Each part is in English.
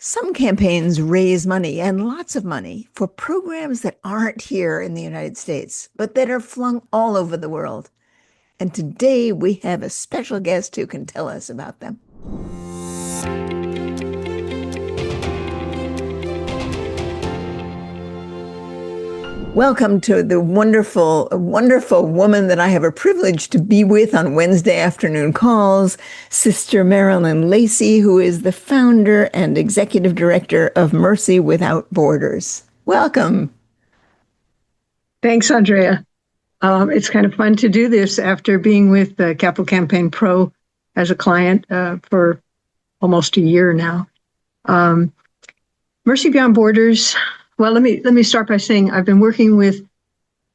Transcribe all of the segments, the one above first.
Some campaigns raise money and lots of money for programs that aren't here in the United States, but that are flung all over the world. And today we have a special guest who can tell us about them. Welcome to the wonderful woman that I have a privilege to be with on Wednesday afternoon calls, Sister Marilyn Lacey, who is the founder and executive director of Mercy Without Borders. Welcome. Thanks, Andrea. It's kind of fun to do this after being with Capital Campaign Pro as a client for almost a year now. Mercy Beyond Borders. Well, let me start by saying I've been working with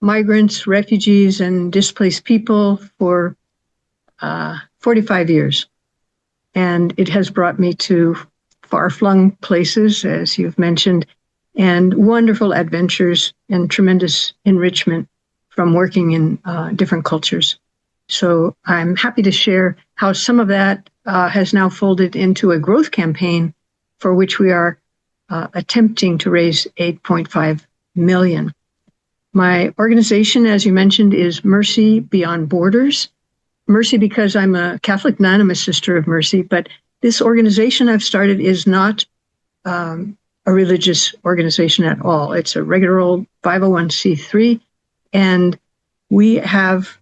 migrants, refugees, and displaced people for 45 years. And it has brought me to far-flung places, as you've mentioned, and wonderful adventures and tremendous enrichment from working in different cultures. So I'm happy to share how some of that has now folded into a growth campaign for which we are attempting to raise $8.5 million. My organization, as you mentioned, is Mercy Beyond Borders. Mercy because I'm a Catholic nun, I'm a Sister of Mercy, but this organization I've started is not a religious organization at all. It's a regular old 501c3, and we have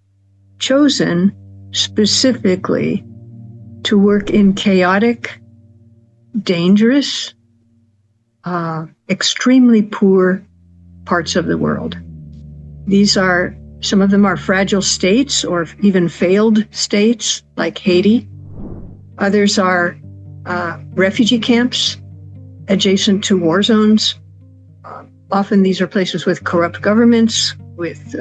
chosen specifically to work in chaotic, dangerous, extremely poor parts of the world. Some of them are fragile states or even failed states like Haiti. Others are refugee camps adjacent to war zones. Often these are places with corrupt governments, with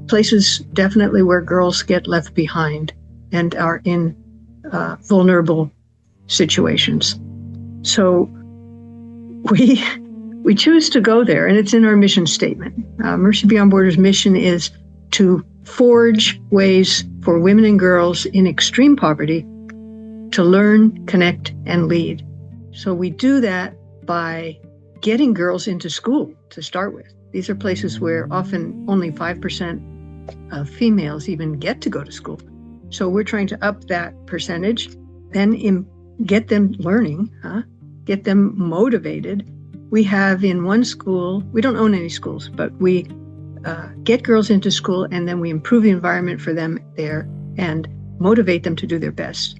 places definitely where girls get left behind and are in vulnerable situations. So we choose to go there, and it's in our mission statement. Mercy Beyond Borders' mission is to forge ways for women and girls in extreme poverty to learn, connect, and lead. So we do that by getting girls into school to start with. These are places where often only 5% of females even get to go to school. So we're trying to up that percentage, then get them learning, get them motivated. We have in one school, we don't own any schools, but we get girls into school, and then we improve the environment for them there and motivate them to do their best.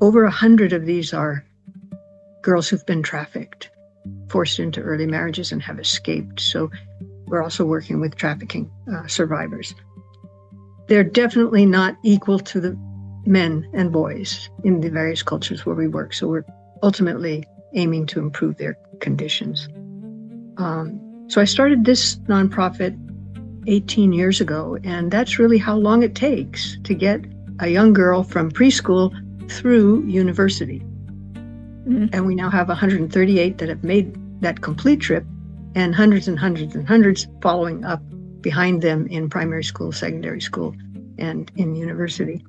Over 100 of these are girls who've been trafficked, forced into early marriages, and have escaped. So we're also working with trafficking survivors. They're definitely not equal to the men and boys in the various cultures where we work. So we're ultimately aiming to improve their conditions. So I started this nonprofit 18 years ago, and that's really how long it takes to get a young girl from preschool through university. Mm-hmm. And we now have 138 that have made that complete trip, and hundreds and hundreds and hundreds following up behind them in primary school, secondary school, and in university.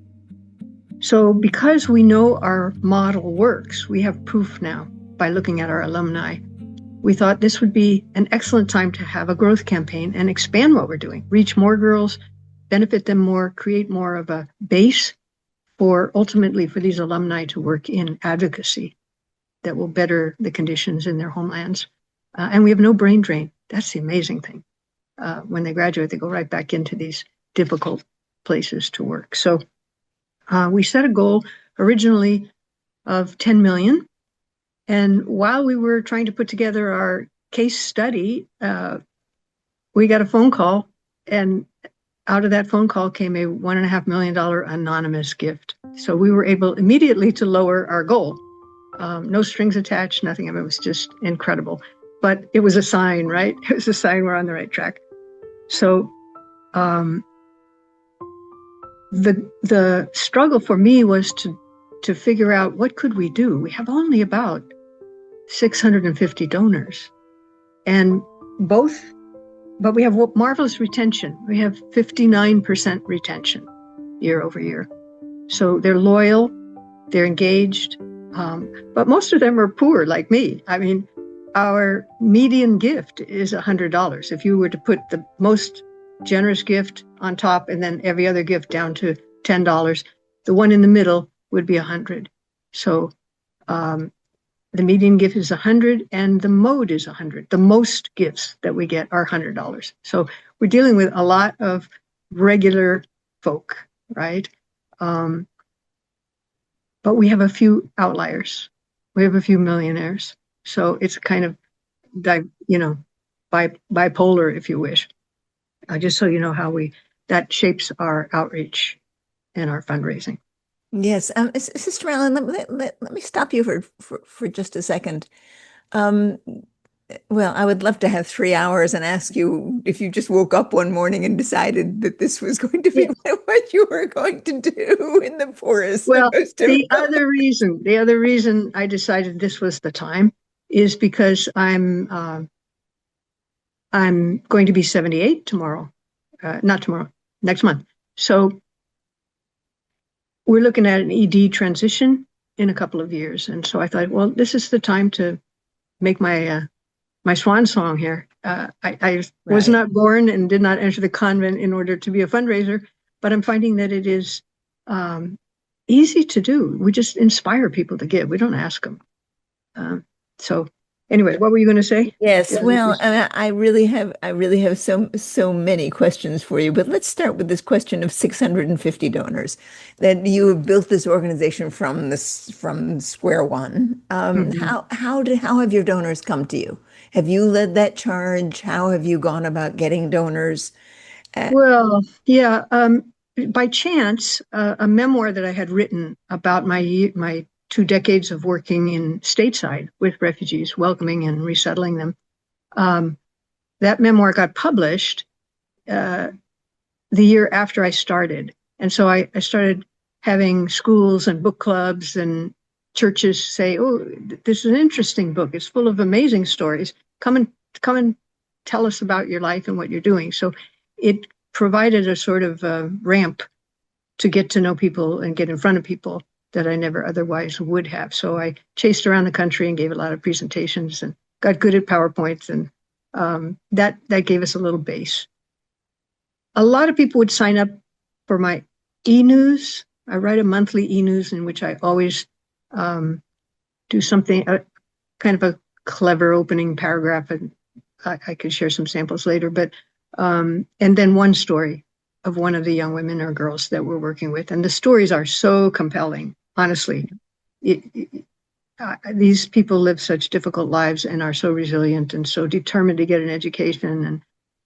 So because we know our model works, we have proof now by looking at our alumni. We thought this would be an excellent time to have a growth campaign and expand what we're doing, reach more girls, benefit them more, create more of a base ultimately for these alumni to work in advocacy that will better the conditions in their homelands. And we have no brain drain. That's the amazing thing. When they graduate, they go right back into these difficult places to work. So we set a goal originally of 10 million. And while we were trying to put together our case study, we got a phone call, and out of that phone call came a $1.5 million anonymous gift. So we were able immediately to lower our goal. No strings attached, nothing. I mean, it was just incredible. But it was a sign, right? It was a sign we're on the right track. So the struggle for me was to figure out what could we do. We have only about 650 donors, but we have marvelous retention. We have 59% retention year over year. So they're loyal, they're engaged, But most of them are poor, like me. I mean, our median gift is $100. If you were to put the most generous gift on top and then every other gift down to $10, the one in the middle would be 100. So the median gift is 100 and the mode is 100. The most gifts that we get are $100. So we're dealing with a lot of regular folk, right? But we have a few outliers. We have a few millionaires. So it's kind of, bipolar, if you wish. Just so you know how that shapes our outreach and our fundraising. Yes. Sister Marilyn, let me stop you for just a second. Well, I would love to have 3 hours and ask you if you just woke up one morning and decided that this was going to be what you were going to do in the forest. Well, the other reason I decided this was the time is because I'm going to be 78 tomorrow. Not tomorrow, next month. So we're looking at an ED transition in a couple of years. And so I thought, well, this is the time to make my swan song here. I was not born and did not enter the convent in order to be a fundraiser, but I'm finding that it is easy to do. We just inspire people to give. We don't ask them. So anyway, what were you going to say? Yes, well, I really have so many questions for you, but let's start with this question of 650 donors. That you have built this organization from square one. How have your donors come to you? Have you led that charge? How have you gone about getting donors? Well, yeah, by chance, a memoir that I had written about my 2 decades of working in stateside with refugees, welcoming and resettling them. That memoir got published the year after I started. And so I started having schools and book clubs and churches say, oh, this is an interesting book. It's full of amazing stories. Come and tell us about your life and what you're doing. So it provided a sort of ramp to get to know people and get in front of people that I never otherwise would have. So I chased around the country and gave a lot of presentations and got good at PowerPoints, and that gave us a little base. A lot of people would sign up for my e-news. I write a monthly e-news in which I always do something, kind of a clever opening paragraph, and I could share some samples later, but and then one story of one of the young women or girls that we're working with. And the stories are so compelling, honestly. These people live such difficult lives and are so resilient and so determined to get an education,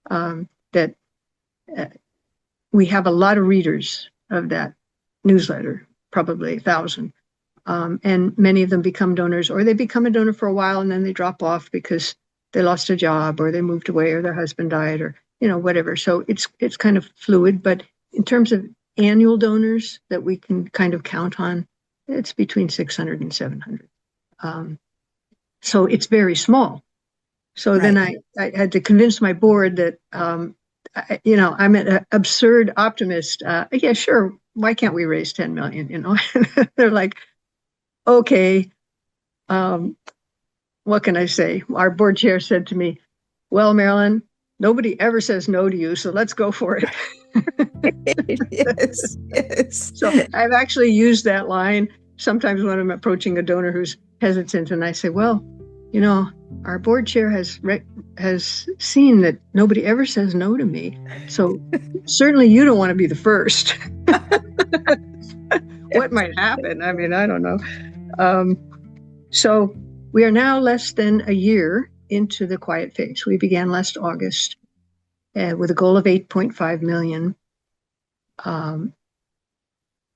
and that we have a lot of readers of that newsletter, probably 1,000. And many of them become donors, or they become a donor for a while and then they drop off because they lost a job or they moved away or their husband died or whatever. So it's kind of fluid, but in terms of annual donors that we can kind of count on, it's between 600 and 700. So it's very small. So then I had to convince my board that, I'm an absurd optimist. Yeah, sure. Why can't we raise 10 million? They're like, okay, what can I say? Our board chair said to me, well, Marilyn, nobody ever says no to you, so let's go for it. Yes. So I've actually used that line sometimes when I'm approaching a donor who's hesitant, and I say, well, our board chair has seen that nobody ever says no to me, so certainly you don't want to be the first. What might happen? I mean, I don't know. So we are now less than a year into the quiet phase. We began last August with a goal of 8.5 million.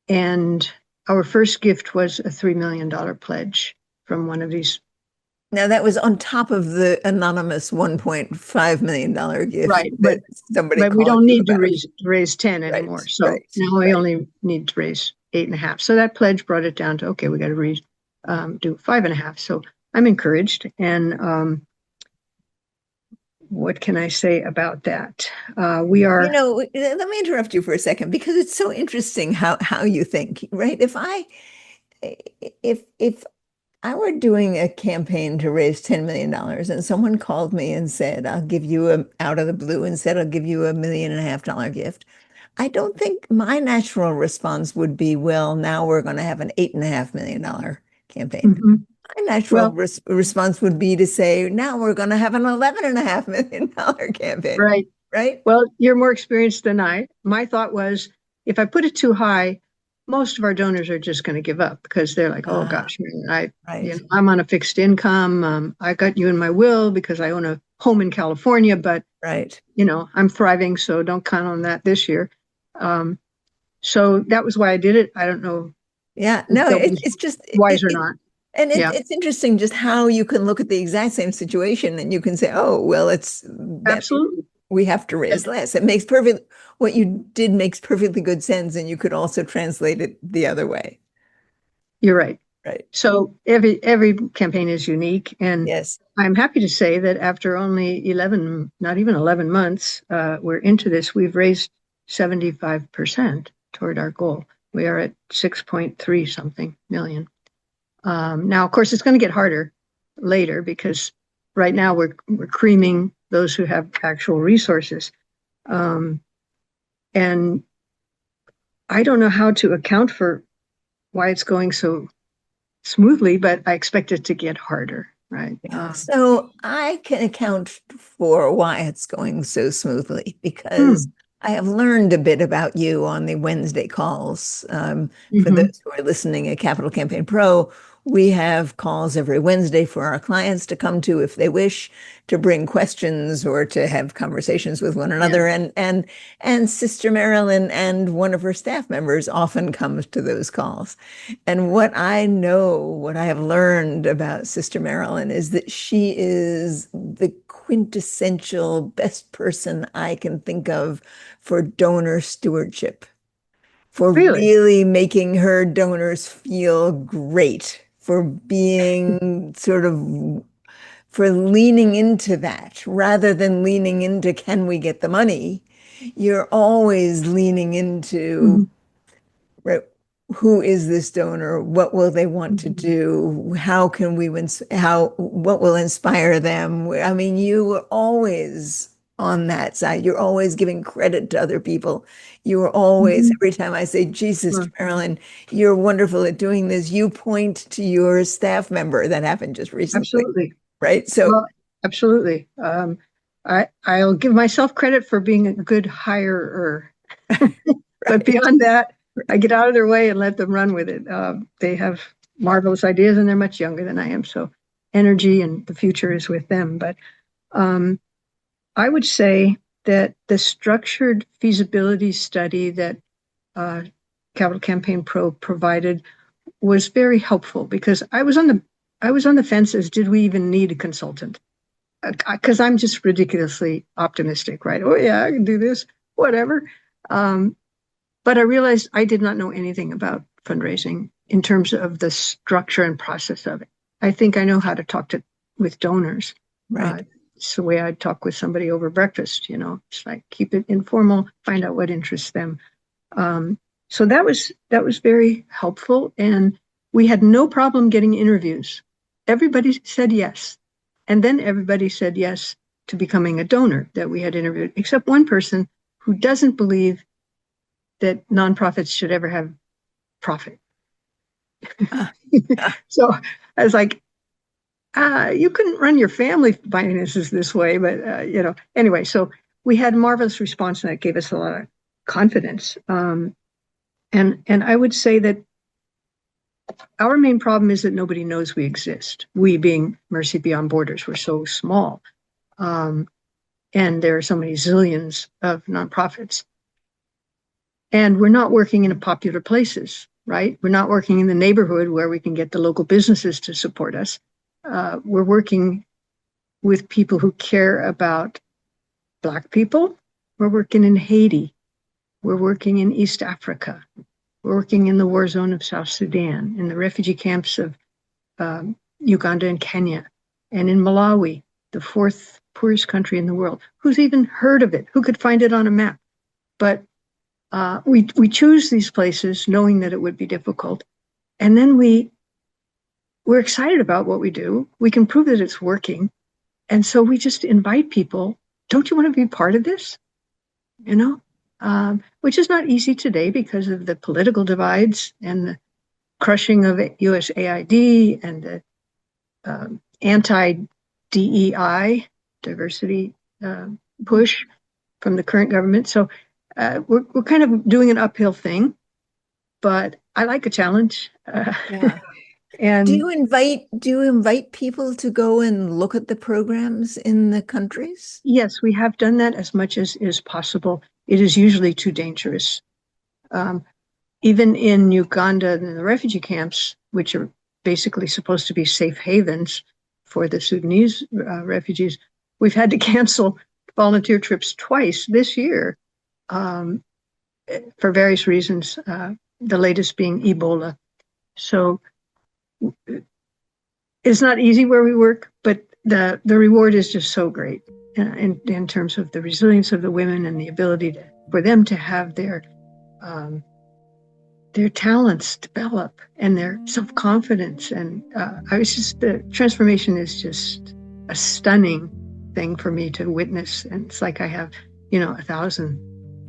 And our first gift was a $3 million pledge from one of these. Now that was on top of the anonymous $1.5 million gift. Right, but we don't need to raise 10 anymore. Right, so now we only need to raise 8.5. So that pledge brought it down to, okay, we got to do 5.5. So I'm encouraged. And what can I say about that? We are. Let me interrupt you for a second, because it's so interesting how you think, right? If I were doing a campaign to raise $10 million, and someone called me and said, I'll give you out of the blue and said, I'll give you $1.5 million gift. I don't think my natural response would be, well, now we're going to have an $8.5 million campaign. Mm-hmm. My natural Well, response would be to say, now we're going to have an $11.5 million campaign, right. right? Well, you're more experienced than I. My thought was, if I put it too high, most of our donors are just going to give up because they're like, "Oh gosh, man, Right, I'm on a fixed income. I got you in my will because I own a home in California, but right. I'm thriving, so don't count on that this year." Um, so that was why I did it. I don't know Yeah, if no, that was it's just wise or not. and Yeah, it's interesting just how you can look at the exact same situation and you can say, oh, well, it's that absolutely. we have to raise less. It makes perfect what you did makes perfectly good sense, and you could also translate it the other way. You're right. Right. So every campaign is unique, and Yes. I'm happy to say that after only 11, not even 11 months, we're into this. We've raised 75% toward our goal. We are at 6.3 something million. Now, of course, it's going to get harder later because right now we're creaming those who have actual resources, um, and I don't know how to account for why it's going so smoothly, but I expect it to get harder, right? Yeah. So I can account for why it's going so smoothly because Hmm. I have learned a bit about you on the Wednesday calls. For Mm-hmm. those who are listening at Capital Campaign Pro, we have calls every Wednesday for our clients to come to if they wish to bring questions or to have conversations with one Yeah. another. And Sister Marilyn and one of her staff members often comes to those calls. And what I know, what I have learned about Sister Marilyn is that she is the quintessential best person I can think of for donor stewardship, for Really? really making her donors feel great, for being sort of, for leaning into that rather than leaning into can we get the money? You're always leaning into Mm-hmm. right, who is this donor? What will they want to Mm-hmm. do? How can we how what will inspire them? I mean, you are always on that side. You're always giving credit to other people. You are always, Mm-hmm. every time I say, Jesus, Sure. Marilyn, you're wonderful at doing this, you point to your staff member that happened just recently, Absolutely. right? So, Well, absolutely. I'll give myself credit for being a good hirer, but right, beyond that, I get out of their way and let them run with it. They have marvelous ideas, and they're much younger than I am, so energy and the future is with them. But um, I would say that the structured feasibility study that uh, Capital Campaign Pro provided was very helpful because I was on the fence as did we even need a consultant? Because I'm just ridiculously optimistic, right? Oh yeah, I can do this, whatever. Um, but I realized I did not know anything about fundraising in terms of the structure and process of it. I think I know how to talk to with donors. right. It's the way I'd talk with somebody over breakfast. It's like keep it informal, find out what interests them. Um, so that was very helpful, and we had no problem getting interviews. Everybody said yes, and then everybody said yes to becoming a donor that we had interviewed, except one person who doesn't believe that nonprofits should ever have profit. Ah, ah, So I was like, you couldn't run your family finances this way, but anyway. So we had a marvelous response, and that gave us a lot of confidence. And I would say that our main problem is that nobody knows we exist. We, being Mercy Beyond Borders, we're so small, um, and there are so many zillions of nonprofits, and we're not working in popular places, right? We're not working in the neighborhood where we can get the local businesses to support us. We're working with people who care about Black people. We're working in Haiti. We're working in East Africa. We're working in the war zone of South Sudan, in the refugee camps of Uganda and Kenya, and in Malawi, the fourth poorest country in the world. Who's even heard of it? Who could find it on a map? But we choose these places knowing that it would be difficult, and then we we're excited about what we do. We can prove that it's working. And so we just invite people, don't you want to be part of this? Which is not easy today because of the political divides and the crushing of USAID and the anti-DEI, diversity push from the current government. So we're kind of doing an uphill thing, but I like a challenge. Yeah. And do you invite people to go and look at the programs in the countries? Yes, we have done that as much as is possible. It is usually too dangerous. Even in Uganda and the refugee camps, which are basically supposed to be safe havens for the Sudanese refugees, we've had to cancel volunteer trips twice this year for various reasons, the latest being Ebola. So it's not easy where we work, but the reward is just so great in terms of the resilience of the women and the ability for them to have their talents develop and their self-confidence. And the transformation is just a stunning thing for me to witness. And it's like I have, 1,000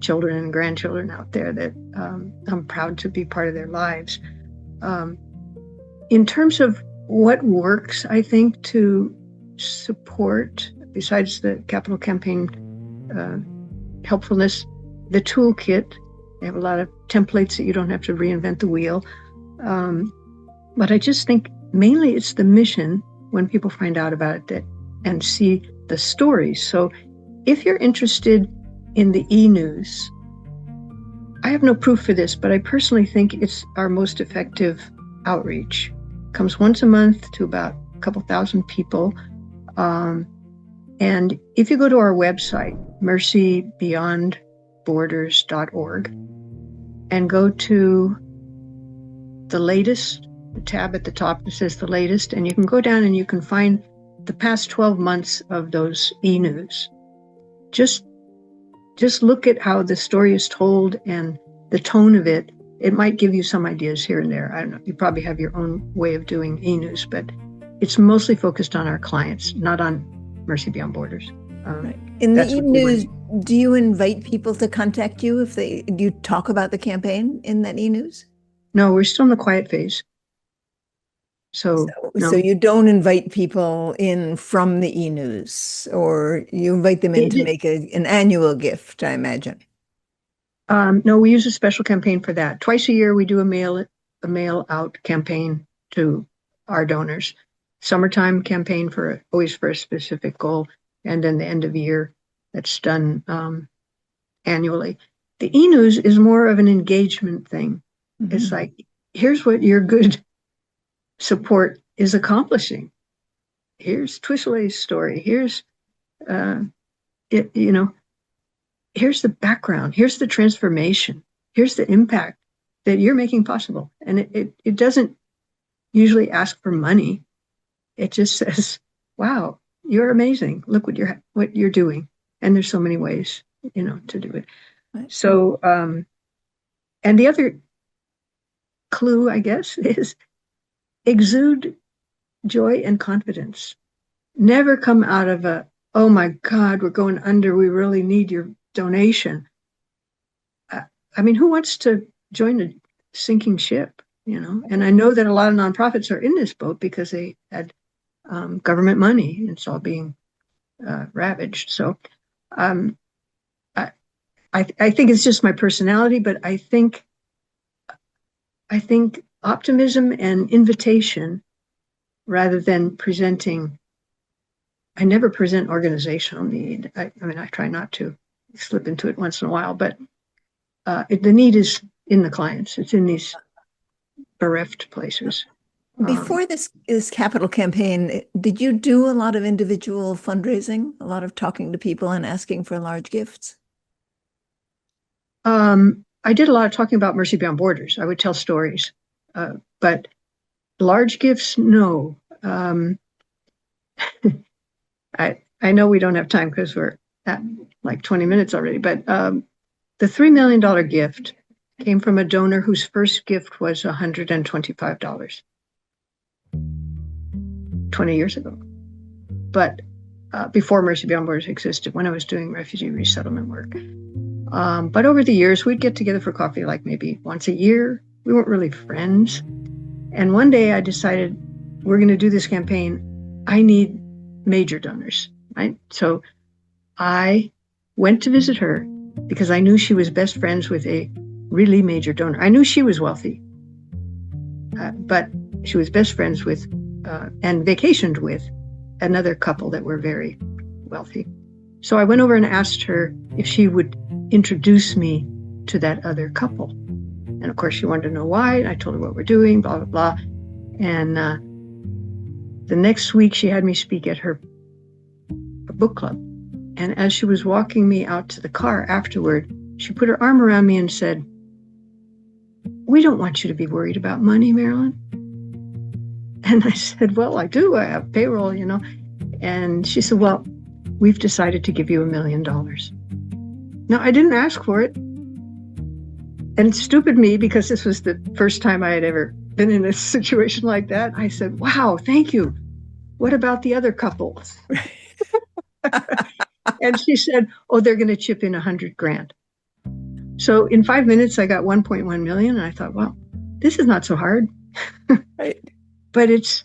children and grandchildren out there that I'm proud to be part of their lives. In terms of what works, I think, to support, besides the capital campaign helpfulness, the toolkit. They have a lot of templates that you don't have to reinvent the wheel. But I just think mainly it's the mission when people find out about it and see the stories. So if you're interested in the e-news, I have no proof for this, but I personally think it's our most effective outreach. It comes once a month to about a couple thousand people. And if you go to our website, mercybeyondborders.org, and go to the latest, the tab at the top that says the latest, and you can go down and you can find the past 12 months of those e-news. Just look at how the story is told and the tone of it. It might give you some ideas here and there. I don't know. You probably have your own way of doing e-news, but it's mostly focused on our clients, not on Mercy Beyond Borders. Right. In the e-news, do you invite people to contact you do you talk about the campaign in that e-news? No, we're still in the quiet phase. So you don't invite people in from the e-news, or you invite them in to make an annual gift, I imagine. No, we use a special campaign for that. Twice a year, we do a mail out campaign to our donors. Summertime campaign always for a specific goal, and then the end of year that's done annually. The e-news is more of an engagement thing. Mm-hmm. It's like, here's what your good support is accomplishing. Here's Twisle's story. Here's here's the background. Here's the transformation. Here's the impact that you're making possible. And it doesn't usually ask for money. It just says, wow, you're amazing. Look what you're doing. And there's so many ways, to do it. Right. So, and the other clue, I guess, is exude joy and confidence. Never come out of oh my God, we're going under. We really need your donation. I mean, who wants to join a sinking ship, And I know that a lot of nonprofits are in this boat because they had government money. It's all being ravaged. So I think it's just my personality, but I think optimism and invitation rather than presenting. I never present organizational need. I try not to slip into it once in a while, but the need is in the clients. It's in these bereft places. Before this capital campaign, did you do a lot of individual fundraising, a lot of talking to people and asking for large gifts? I did a lot of talking about Mercy Beyond Borders. I would tell stories, but large gifts, no. I know we don't have time because we're at like 20 minutes already, but the $3 million gift came from a donor whose first gift was $125. 20 years ago. But before Mercy Beyond Borders existed, when I was doing refugee resettlement work. But over the years, we'd get together for coffee like maybe once a year. We weren't really friends. And one day I decided, we're going to do this campaign. I need major donors, right? So I went to visit her because I knew she was best friends with a really major donor. I knew she was wealthy, but she was best friends with and vacationed with another couple that were very wealthy. So I went over and asked her if she would introduce me to that other couple. And of course, she wanted to know why. I told her what we're doing, blah, blah, blah. And the next week, she had me speak at her book club. And as she was walking me out to the car afterward, she put her arm around me and said, "We don't want you to be worried about money, Marilyn." And I said, "Well, I do. I have payroll, you know." And she said, "Well, we've decided to give you $1 million." Now, I didn't ask for it. And stupid me, because this was the first time I had ever been in a situation like that. I said, "Wow, thank you. What about the other couple?" And she said, "Oh, they're going to chip in $100,000. So in 5 minutes, I got 1.1 million. And I thought, wow, this is not so hard. Right. But it's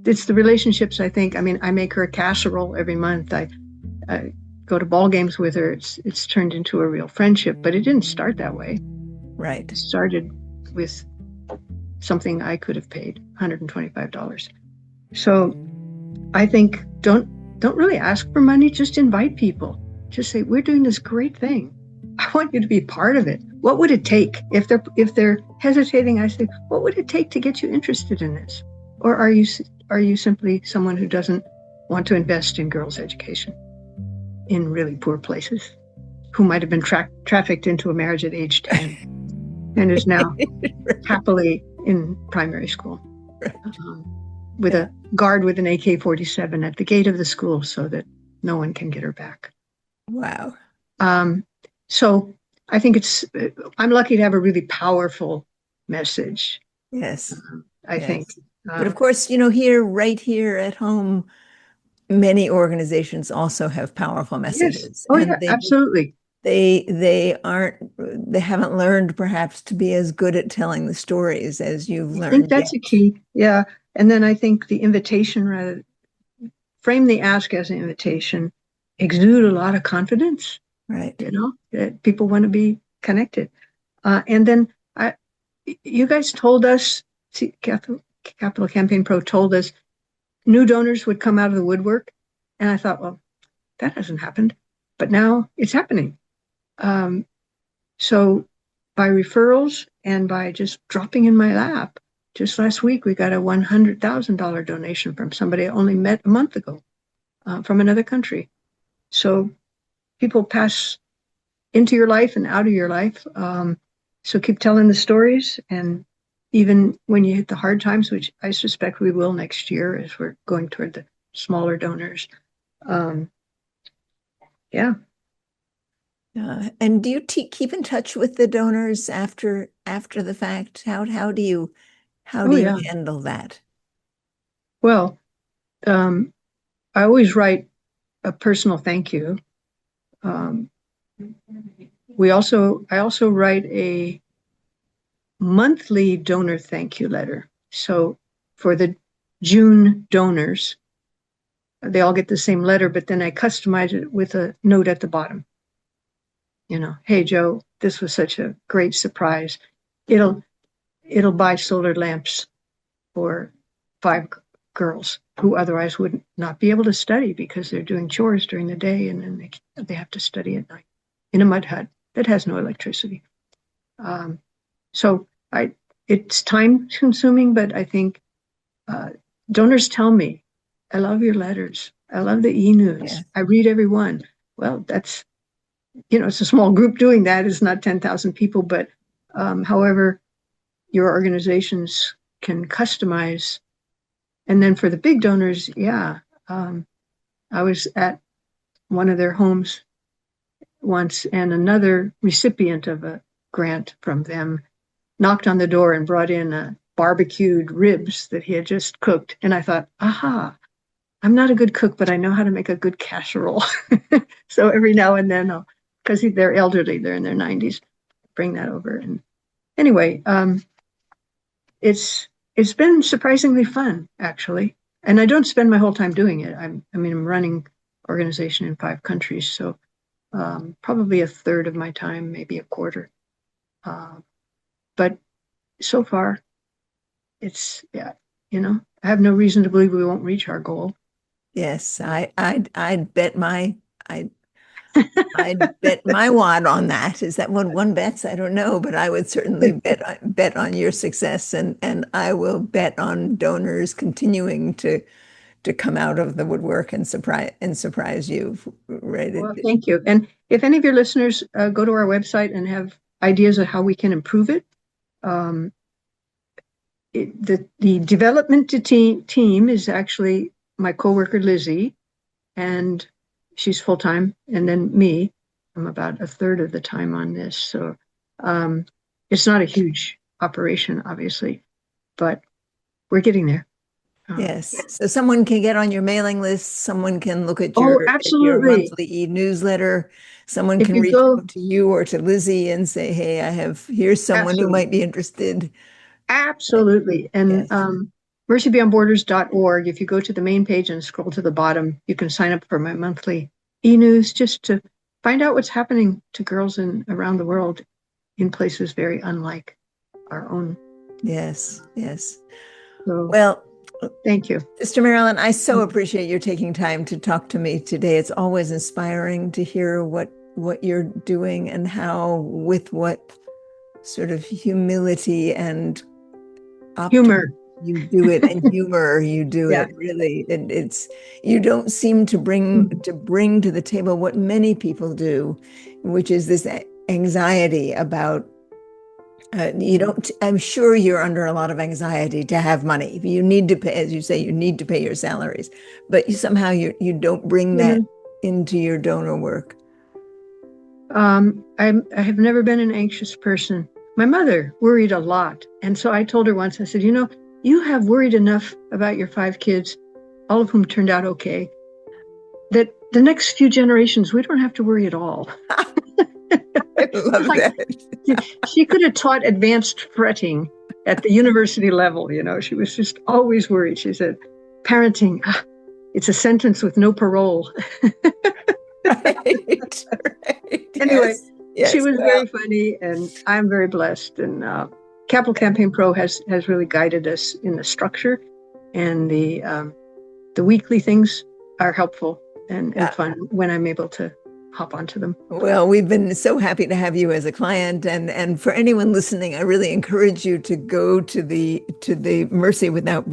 the relationships, I think. I mean, I make her a casserole every month. I go to ball games with her. It's turned into a real friendship, but it didn't start that way. Right. It started with something I could have paid, $125. So I think don't really ask for money. Just invite people. Just say, we're doing this great thing. I want you to be part of it. What would it take? If they're hesitating, I say, what would it take to get you interested in this? Or are you simply someone who doesn't want to invest in girls' education in really poor places, who might have been trafficked into a marriage at age 10 and is now happily in primary school with a guard with an AK-47 at the gate of the school so that no one can get her back. Wow. So I think I'm lucky to have a really powerful message. Yes. I think. But of course, right here at home, many organizations also have powerful messages. Yes. Oh, yeah, absolutely. They haven't learned perhaps to be as good at telling the stories as you've learned. I think that's a key. Yeah. And then I think the invitation, frame the ask as an invitation, exude a lot of confidence. Right. That people want to be connected. And then you guys told us, Capital Campaign Pro told us new donors would come out of the woodwork. And I thought, well, that hasn't happened. But now it's happening. So by referrals and by just dropping in my lap, just last week, we got a $100,000 donation from somebody I only met a month ago from another country. So people pass into your life and out of your life. So keep telling the stories. And even when you hit the hard times, which I suspect we will next year as we're going toward the smaller donors. Yeah. And do you keep in touch with the donors after the fact? How do you handle that? Well, I always write a personal thank you. I also write a monthly donor thank you letter. So for the June donors, they all get the same letter, but then I customize it with a note at the bottom. Hey, Joe, this was such a great surprise. It'll buy solar lamps for 5 girls who otherwise would not be able to study because they're doing chores during the day and then they have to study at night in a mud hut that has no electricity. So it's time consuming, but I think donors tell me, I love your letters. I love the e-news. Yeah. I read every one. Well, that's, it's a small group doing that. It's not 10,000 people, but however your organizations can customize. And then for the big donors, I was at one of their homes once, and another recipient of a grant from them knocked on the door and brought in a barbecued ribs that he had just cooked. And I thought, aha, I'm not a good cook, but I know how to make a good casserole. So every now and then, because they're elderly, they're in their 90s, bring that over. And anyway, it's been surprisingly fun, actually. And I don't spend my whole time doing it. I'm running organization in 5 countries, so probably a third of my time, maybe a quarter. But so far, it's, yeah, I have no reason to believe we won't reach our goal. Yes, I'd bet I'd bet my wad on that. Is that what one bets? I don't know, but I would certainly bet on your success, and I will bet on donors continuing to come out of the woodwork and surprise you. Right? Well, thank you. And if any of your listeners go to our website and have ideas of how we can improve it, the development team is actually my coworker Lizzie, and she's full time, and then me. I'm about a third of the time on this, so it's not a huge operation, obviously, but we're getting there. Yes. So someone can get on your mailing list. Someone can look at Oh, your absolutely. monthly e-newsletter. Someone If can you reach go, out to you or to Lizzie and say, "Hey, here's someone who absolutely. might be interested." Absolutely. And Yes. mercybeyondborders.org, if you go to the main page and scroll to the bottom, you can sign up for my monthly e-news just to find out what's happening to girls around the world in places very unlike our own. Yes. Yes. So, Well, thank you. Sister Marilyn, I so appreciate your taking time to talk to me today. It's always inspiring to hear what you're doing and how, with what sort of humility and Humor. you do it, and humor you do Yeah. it. Really, it's you don't seem to bring to the table what many people do, which is this anxiety about. You don't. I'm sure you're under a lot of anxiety to have money. You need to pay, as you say, you need to pay your salaries, but somehow you don't bring that into your donor work. I have never been an anxious person. My mother worried a lot. And so I told her once, I said, you have worried enough about your 5 kids, all of whom turned out okay, that the next few generations, we don't have to worry at all. I love that. She could have taught advanced fretting at the university level. She was just always worried. She said, parenting, it's a sentence with no parole. Right. Anyway, yes. She was very funny, and I'm very blessed. And Capital Campaign Pro has really guided us in the structure, and the weekly things are helpful and fun when I'm able to hop onto them. Well, we've been so happy to have you as a client, and for anyone listening, I really encourage you to go to the Mercy Beyond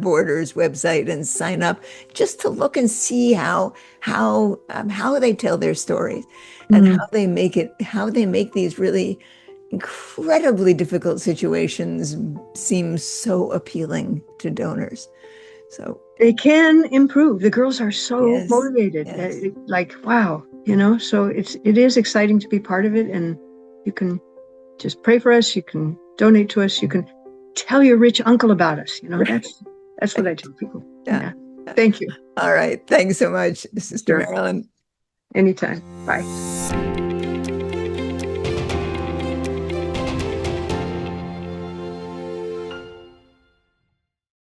Borders website and sign up, just to look and see how they tell their stories and how they make these really incredibly difficult situations seem so appealing to donors. So they can improve. The girls are so motivated. Yes. Like, wow, so it is exciting to be part of it. And you can just pray for us. You can donate to us. You can tell your rich uncle about us. That's what I tell people. Yeah. Thank you. All right. Thanks so much, Sister Marilyn. Anytime. Bye.